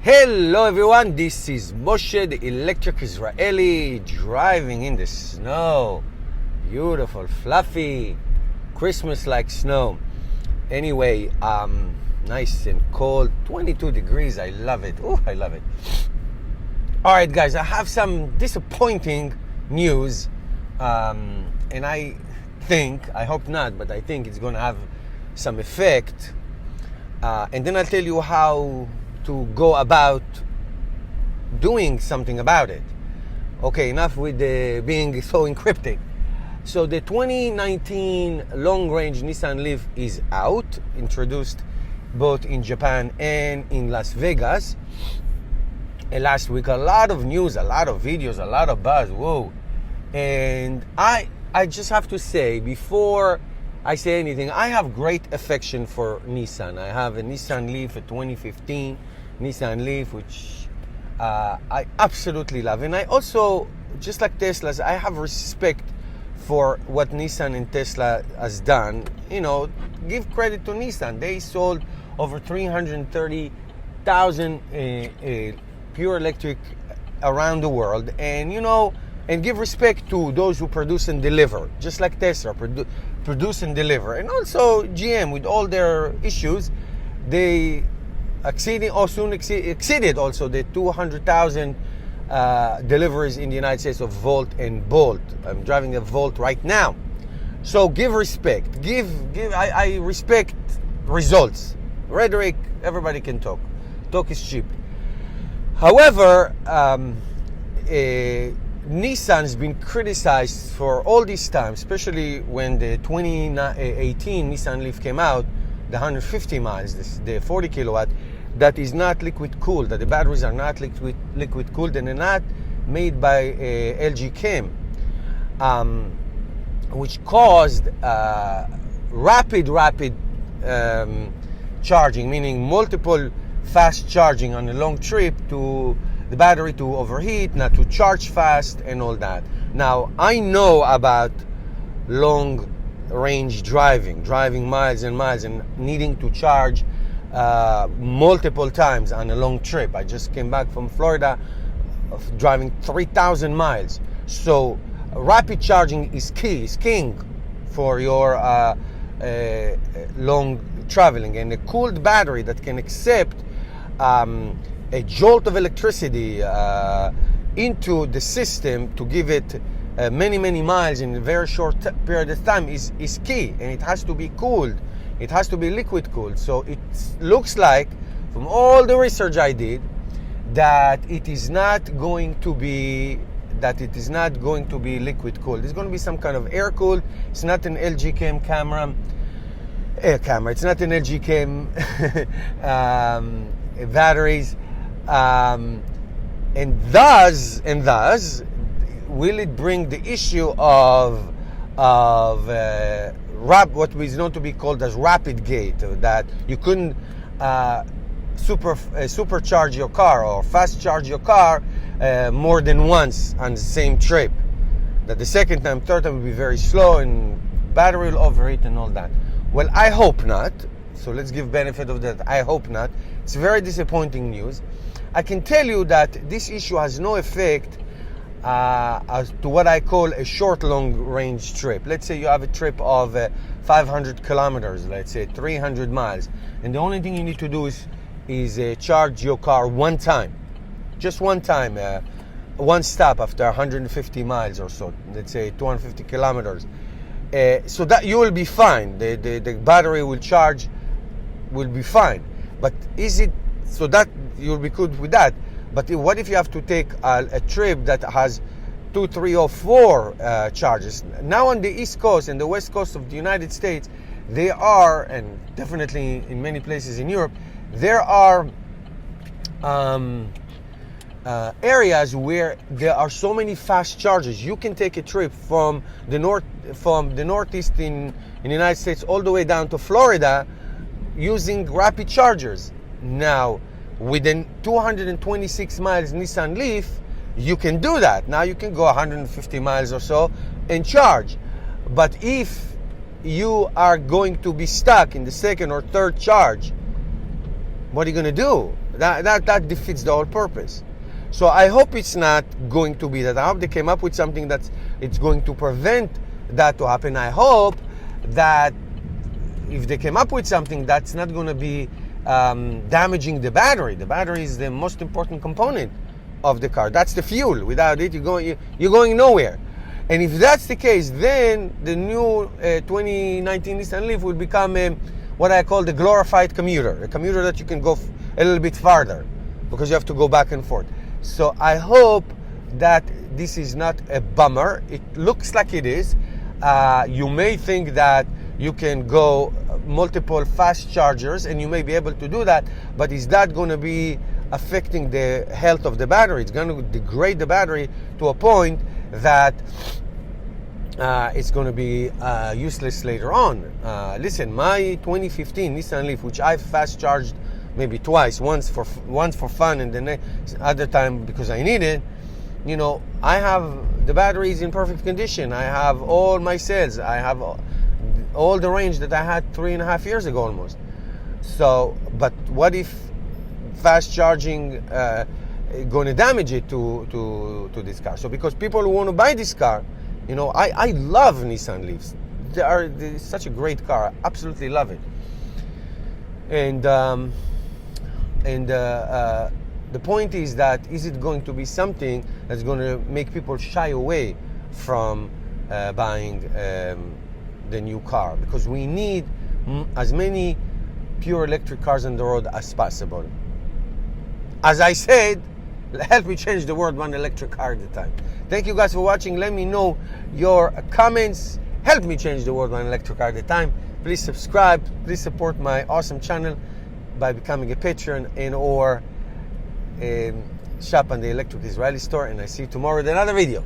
Hello everyone, this is Moshe, the electric Israeli, driving in the snow. Beautiful, fluffy, Christmas-like snow. Anyway, nice and cold, 22 degrees, I love it. Oh, I love it. All right, guys, I have some disappointing news, and I hope not, but I think it's going to have some effect. And then I'll tell you how to go about doing something about it. Okay, enough with being so encrypted. So the 2019 long-range Nissan Leaf is out, introduced both in Japan and in Las Vegas. And last week, a lot of news, a lot of videos, a lot of buzz. Whoa! And I just have to say, before I say anything, I have great affection for Nissan. I have a Nissan Leaf, a 2015 Nissan Leaf, which I absolutely love. And I also, just like Tesla's, I have respect for what Nissan and Tesla has done. You know, give credit to Nissan. They sold over 330,000 pure electric around the world. And, you know, and give respect to those who produce and deliver, just like Tesla produce and deliver. And also GM, with all their issues, they exceeded also the 200,000 deliveries in the United States of Volt and Bolt. I'm driving a Volt right now. So give respect. I respect results. Rhetoric, everybody can talk. Talk is cheap. However, Nissan's been criticized for all this time, especially when the 2018 Nissan Leaf came out, the 150 miles, the 40 kilowatt, that is not liquid cooled, that the batteries are not liquid cooled, and they're not made by LG Chem, which caused rapid charging, meaning multiple fast charging on a long trip, to the battery to overheat, not to charge fast, and all that. Now, I know about long range driving miles and miles and needing to charge multiple times on a long trip. I just came back from Florida driving 3,000 miles. So rapid charging is king for your long traveling, and a cooled battery that can accept a jolt of electricity into the system to give it many miles in a very short period of time is key, and it has to be cooled. It has to be liquid cooled. So it looks like, from all the research I did, that it is not going to be liquid cooled. It's going to be some kind of air cooled. It's not an LG Chem air camera. It's not an LG Chem batteries. And thus, will it bring the issue of what is known to be called as rapid gate, that you couldn't supercharge your car or fast charge your car more than once on the same trip, that the second time, third time will be very slow and battery will overheat and all that? Well, I hope not. So let's give benefit of that. I hope not. It's very disappointing news. I can tell you that this issue has no effect as to what I call a short long range trip. Let's say you have a trip of 500 kilometers, let's say 300 miles, and the only thing you need to do is charge your car one time, just one time, one stop after 150 miles or so, let's say 250 kilometers. So that you will be fine. The battery will be fine. But is it so that you'll be good with that? But what if you have to take a trip that has 2, 3, or 4 charges? Now on the East Coast and the West Coast of the United States, there are, and definitely in many places in Europe, there are areas where there are so many fast chargers. You can take a trip from the northeast in the United States all the way down to Florida using rapid chargers. Now, within 226 miles Nissan Leaf, you can do that. Now you can go 150 miles or so and charge. But if you are going to be stuck in the second or third charge, what are you going to do? That defeats the whole purpose. So I hope it's not going to be that. I hope they came up with something it's going to prevent that to happen. I hope that if they came up with something that's not going to be damaging the battery. The battery is the most important component of the car. That's the fuel. Without it, you're going nowhere. And if that's the case, then the new 2019 Nissan Leaf will become what I call the glorified commuter, a commuter that you can go a little bit farther because you have to go back and forth. So I hope that this is not a bummer. It looks like it is. You may think that you can go multiple fast chargers and you may be able to do that, but is that going to be affecting the health of the battery? It's going to degrade the battery to a point that it's going to be useless later on. Listen, my 2015 Nissan Leaf, which I fast charged maybe twice, once for fun and the next other time because I need it, you know, I have the batteries in perfect condition. I have all my cells. I have all the range that I had 3.5 years ago almost. So, but what if fast charging going to damage it to this car? So because people who want to buy this car, you know, I love Nissan Leafs. They're such a great car. I absolutely love it. And the point is that is it going to be something that's going to make people shy away from buying the new car? Because we need as many pure electric cars on the road as possible. As I said, help me change the world one electric car at a time. Thank you guys for watching. Let me know your comments. Help me change the world one electric car at a time. Please subscribe. Please support my awesome channel by becoming a patron and or shop on the Electric Israeli store. And I see you tomorrow with another video.